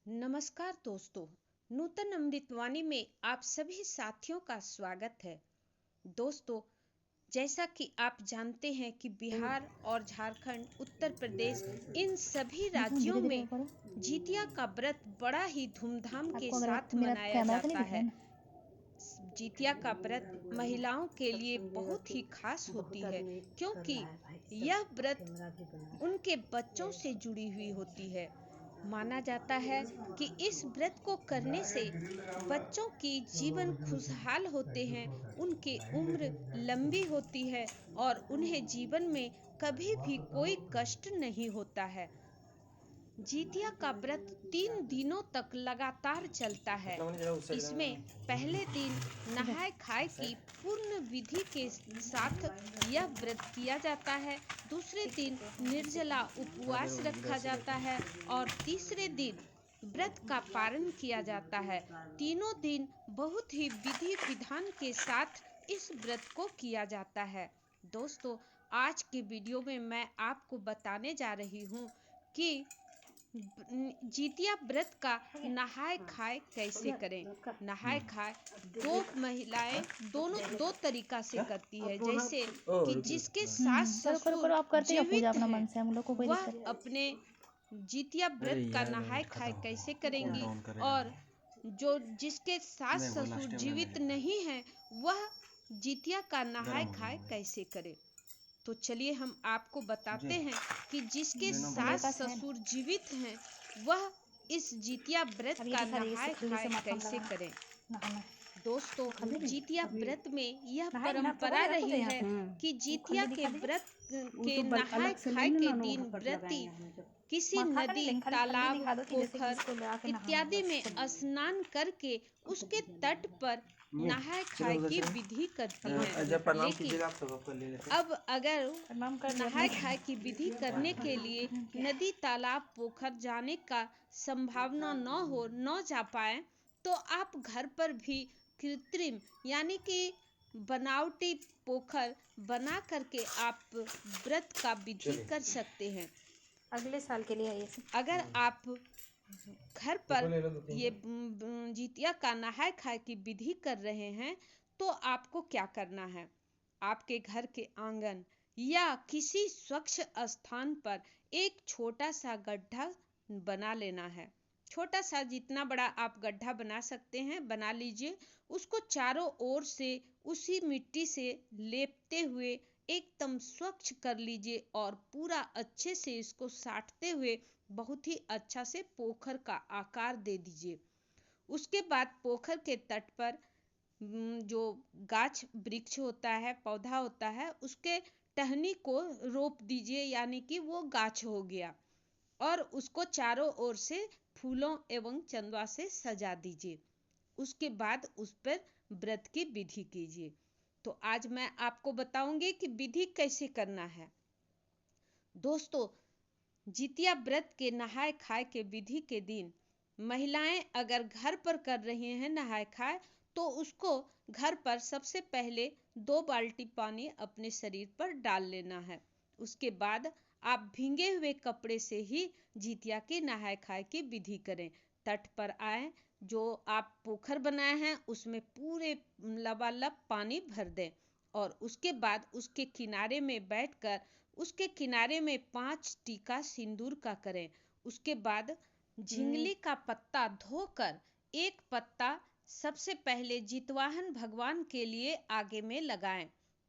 नमस्कार दोस्तों, नूतन अमृतवाणी में आप सभी साथियों का स्वागत है। दोस्तों, जैसा कि आप जानते हैं कि बिहार और झारखंड, उत्तर प्रदेश, इन सभी राज्यों धीरे धीरे में करो। जितिया का व्रत बड़ा ही धूमधाम के आपको अगर साथ मेरा मनाया कैमरा तो नहीं जाता दिख रहा है। है ना? जितिया का व्रत महिलाओं के लिए बहुत ही खास होती है, क्योंकि यह व्रत उनके बच्चों से जुड़ी हुई होती है। माना जाता है कि इस व्रत को करने से बच्चों की जीवन खुशहाल होते हैं, उनकी उम्र लंबी होती है और उन्हें जीवन में कभी भी कोई कष्ट नहीं होता है। जितिया का व्रत 3 दिनों तक लगातार चलता है। इसमें पहले दिन इधर नहाय खाए की पूर्ण विधि के साथ यह व्रत किया जाता है। दूसरे दिन निर्जला उपवास रखा जाता है और तीसरे दिन व्रत का पारण किया जाता है। तीनों दिन बहुत ही विधि विधान के साथ इस व्रत को किया जाता है। दोस्तों, आज के वीडियो में मैं आपको बताने जा रही हूँ कि जितिया व्रत का नहाय खाए कैसे करें। नहाय खाए दो महिलाएं दोनों दो तरीका से करती है, जैसे कि जिसके सास करो करो ससुर करो, आप करते जाओ पूजा जीवित अपना हैं मन से, हम लोग को कोई वह दिक्कत अपने जितिया व्रत का नहाय खाए कैसे करेंगी, और जो जिसके सास ससुर जीवित नहीं है वह जितिया का नहाय खाए कैसे करे। तो चलिए हम आपको बताते हैं कि जिसके मेरे सास पास है। ससुर जीवित हैं वह इस जितिया व्रत अब ये का दिखा दे, इससे नहाय खल्ली से खाए माथा में कैसे लगाना करें। नहाना। दोस्तों, खल्ली नहीं, जितिया अभी व्रत में यह नहाए ना तो परंपरा बोले रखो तो रही यहाँ है पे कि वो जितिया खल्ली के दिखा दे। व्रत वो के तो नहाय अलग से ले खाए के लेना ना, वो दिन हकट व्रती लगाएंगे हम जब। किसी माथा का नहीं नदी, लेंगे, खाली खल्ली तालाब, दिखा दो कि जैसे कि पोखर इसको लगा के नहाना है इत्यादि बस। में स्नान करके उसके तट पर नहाय खाए की विधि करती हैं। जब प्रणाम लेकिन कीजिएगा आप तब आपका ले लेते हैं। अब अगर प्रणाम कर दिया नहाय अपने खाए की विधि करने के लिए नदी, तालाब, पोखर जाने का संभावना न जा पाए, तो आप घर पर भी कृत्रिम यानी कि बनावटी पोखर बना करके आप व्रत का विधि कर सकते हैं। अगले साल के लिए है ये सब। अगर आप घर पर ये जितिया का नहाय खाए की विधि कर रहे हैं, तो आपको क्या करना है। आपके घर के आंगन या किसी स्वच्छ स्थान पर एक छोटा सा गड्ढा बना लेना है। छोटा सा, जितना बड़ा आप गड्ढा बना सकते हैं बना लीजिए। उसको चारों ओर से उसी मिट्टी से लेपते हुए एकदम स्वच्छ कर लीजिए और पूरा अच्छे से इसको साटते हुए बहुत ही अच्छा से पोखर का आकार दे दीजिए। उसके बाद पोखर के तट पर जो गाछ वृक्ष होता है, पौधा होता है, उसके टहनी को रोप दीजिए, यानी कि वो गाछ हो गया। और उसको चारों ओर से फूलों एवं चंदवा से सजा दीजिए। उसके बाद उस पर व्रत की विधि कीजिए। तो आज मैं आपको बताऊंगी कि विधि कैसे करना है। दोस्तों, जितिया व्रत के नहाय खाए के विधि के दिन महिलाएं अगर घर पर कर रही हैं नहाय खाए, तो उसको घर पर सबसे पहले 2 बाल्टी पानी अपने शरीर पर डाल लेना है। उसके बाद आप भींगे हुए कपड़े से ही जितिया की नहाय खाए की विधि करें। तट पर आए, जो आप पोखर बनाए हैं उसमें पूरे लबालब पानी भर दें और उसके बाद उसके किनारे में बैठकर उसके किनारे में 5 टीका सिंदूर का करें। उसके बाद झिंगली का पत्ता धोकर एक पत्ता सबसे पहले जितवाहन भगवान के लिए आगे में लगाएं।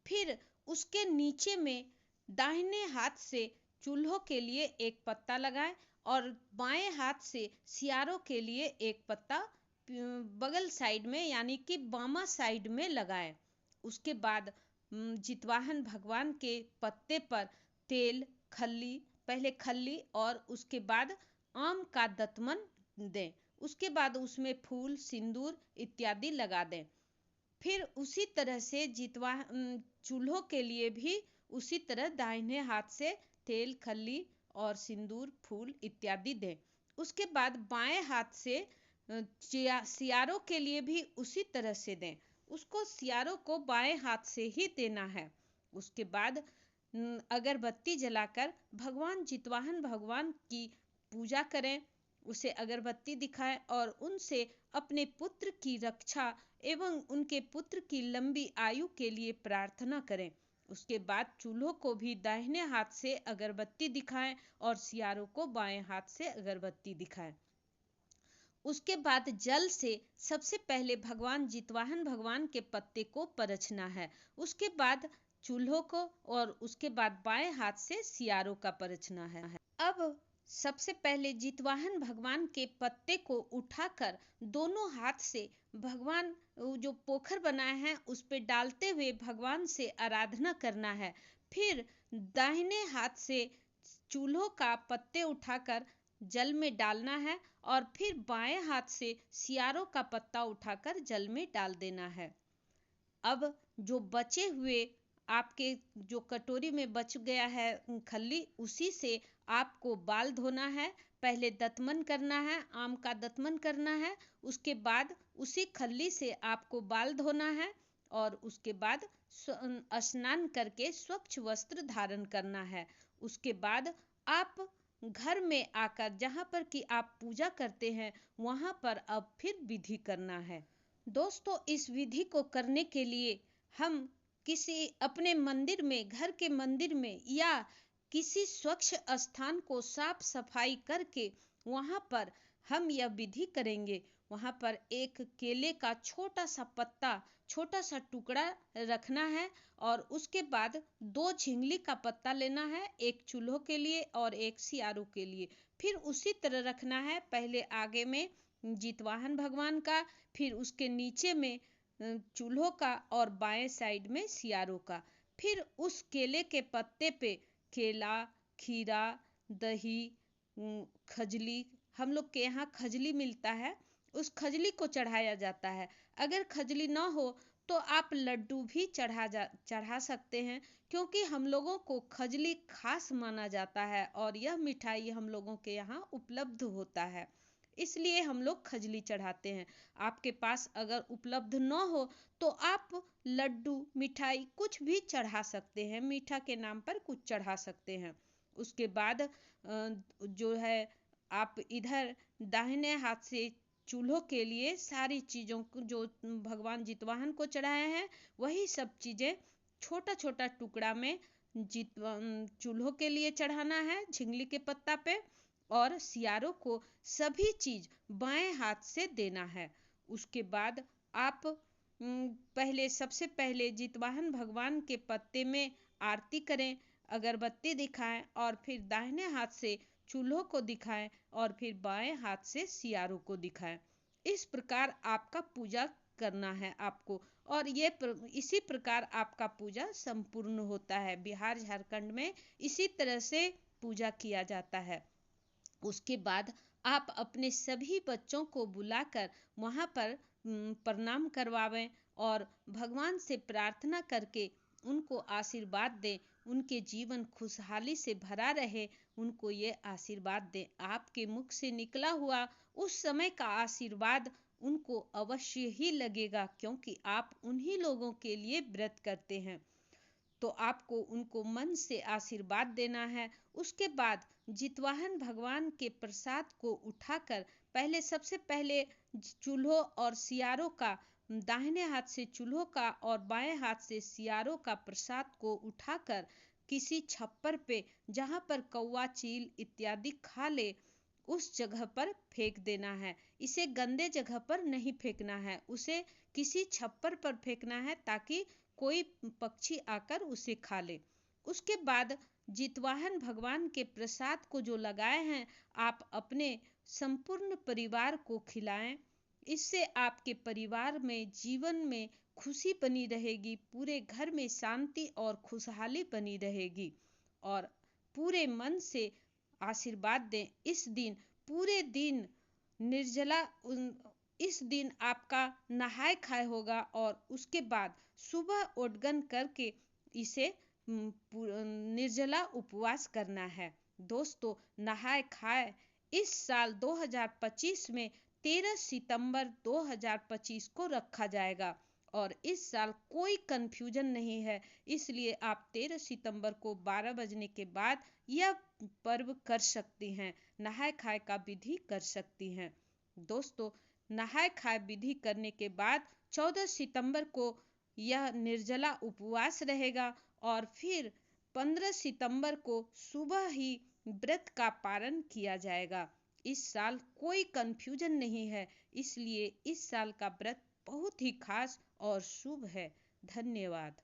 फिर उसके नीचे में दाहिने हाथ से चूल्हों के लिए एक पत्ता लगाएं और बाएं हाथ से सियारों के लिए एक पत्ता बगल साइड में यानी कि बामा साइड में लगाएं। उसके बाद जितवाहन भगवान के पत्ते पर तेल, खल्ली, पहले खल्ली और उसके बाद आम का दतमन दें। उसके बाद उसमें फूल, सिंदूर इत्यादि लगा दें। फिर उसी तरह से चूल्हों के लिए भी उसी तरह दाहिने हाथ से तेल, खल्ली और सिंदूर, फूल इत्यादि दें। उसके बाद बाएं हाथ से सियारों के लिए भी उसी तरह से दें। उसको सियारों को बाएं हाथ से ही देना है। उसके बाद अगरबत्ती जलाकर भगवान जितवाहन भगवान की पूजा करें। उसे अगरबत्ती दिखाएं और उनसे अपने पुत्र की रक्षा एवं उनके पुत्र की लंबी आयु के लिए प्रार्थना करें। उसके बाद चूल्हों को भी दाहिने हाथ से अगरबत्ती दिखाएं और सियारों को बाएं हाथ से अगरबत्ती दिखाएं। उसके बाद जल से सबसे पहले भगवान जितवाहन भगवान के पत्ते को परछना है। उसके बाद चूल्हों को और उसके बाद बाएं हाथ से सियारों का परछना है। अब सबसे पहले जितवाहन भगवान के पत्ते को उठाकर दोनों हाथ से भगवान जो पोखर बनाए हैं उस पे डालते हुए भगवान से आराधना करना है। फिर दाहिने हाथ से चूल्हों का पत्ते उठाकर जल में डालना है और फिर बाएं हाथ से सियारों का पत्ता उठाकर जल में डाल देना है। अब जो बचे हुए आपके जो कटोरी में बच गया है खल्ली, उसी से आपको बाल धोना है। पहले दतमन करना है, आम का दतमन करना है। उसके बाद उसी खल्ली से आपको बाल धोना है और उसके बाद स्नान करके स्वच्छ वस्त्र धारण करना है। उसके बाद आप घर में आकर जहाँ पर कि आप पूजा करते हैं वहाँ पर अब फिर विधि करना है। दोस्तों, इस विधि को करने के लिए हम किसी अपने मंदिर में, घर के मंदिर में या किसी स्वच्छ स्थान को साफ सफाई करके वहाँ पर हम यह विधि करेंगे। वहाँ पर एक केले का छोटा सा पत्ता, छोटा सा टुकड़ा रखना है और उसके बाद 2 झिंगली का पत्ता लेना है, एक चूल्हों के लिए और एक सियारों के लिए। फिर उसी तरह रखना है, पहले आगे में जितवाहन भगवान का, फिर उसके नीचे में चूल्हों का और बाएं साइड में सियारों का। फिर उस केले के पत्ते पे केला, खीरा, दही, खजली, हम लोग के यहाँ खजली मिलता है, उस खजली को चढ़ाया जाता है। अगर खजली ना हो तो आप लड्डू भी चढ़ा सकते हैं, क्योंकि हम लोगों को खजली खास माना जाता है और यह मिठाई हम लोगों के यहाँ उपलब्ध होता है, इसलिए हम लोग खजली चढ़ाते हैं। आपके पास अगर उपलब्ध न हो तो आप लड्डू, मिठाई कुछ भी चढ़ा सकते हैं, मीठा के नाम पर कुछ चढ़ा सकते हैं। उसके बाद जो है आप इधर दाहिने हाथ से चूल्हों के लिए सारी चीज़ों को जो भगवान जितवाहन को चढ़ाए हैं वही सब चीज़ें छोटा छोटा टुकड़ा में चूल्हों के लिए चढ़ाना है झिंगली के पत्ता पे, और सियारों को सभी चीज बाएं हाथ से देना है। उसके बाद आप पहले सबसे पहले जितवाहन भगवान के पत्ते में आरती करें, अगरबत्ती दिखाएं और फिर दाहिने हाथ से चूल्हों को दिखाएं और फिर बाएं हाथ से सियारों को दिखाएं। इस प्रकार आपका पूजा करना है आपको, और ये इसी प्रकार आपका पूजा संपूर्ण होता है। बिहार झारखंड में इसी तरह से पूजा किया जाता है। उसके बाद आप अपने सभी बच्चों को बुलाकर वहाँ पर प्रणाम करवावें और भगवान से प्रार्थना करके उनको आशीर्वाद दें, उनके जीवन खुशहाली से भरा रहे, उनको ये आशीर्वाद दें। आपके मुख से निकला हुआ उस समय का आशीर्वाद उनको अवश्य ही लगेगा, क्योंकि आप उन्हीं लोगों के लिए व्रत करते हैं, तो आपको उनको मन से आशीर्वाद देना है। उसके बाद जितवाहन भगवान के प्रसाद को उठाकर पहले सबसे पहले चूल्हों और सियारों का, दाहिने हाथ से चूल्हों का और बाएं हाथ से सियारों का प्रसाद को उठाकर किसी छप्पर पे जहाँ पर कौवा, चील इत्यादि खा ले उस जगह पर फेंक देना है। इसे गंदे जगह पर नहीं फेंकना है, उसे किसी छप्पर पर फेंकना है ताकि कोई पक्षी आकर उसे खा ले। उसके बाद जितवाहन भगवान के प्रसाद को जो लगाए हैं आप अपने संपूर्ण परिवार को खिलाएं। इससे आपके परिवार में, जीवन में खुशी बनी रहेगी, पूरे घर में शांति और खुशहाली बनी रहेगी, और पूरे मन से आशीर्वाद दें। इस दिन पूरे दिन निर्जला, इस दिन आपका नहाय खाए होगा और उसके बाद सुबह ओठगन करके इसे निर्जला उपवास करना है। दोस्तों, नहाय खाए इस साल 2025 में 13 सितंबर 2025 को रखा जाएगा, और इस साल कोई कंफ्यूजन नहीं है, इसलिए आप 13 सितंबर को 12 बजने के बाद यह पर्व कर सकती हैं, नहाय खाए का विधि कर सकती हैं। दोस्तों, नहाय खाए विधि करने के बाद 14 सितंबर को यह निर्जला उपवास रहेगा और फिर 15 सितंबर को सुबह ही व्रत का पारण किया जाएगा। इस साल कोई कंफ्यूजन नहीं है, इसलिए इस साल का व्रत बहुत ही खास और शुभ है। धन्यवाद।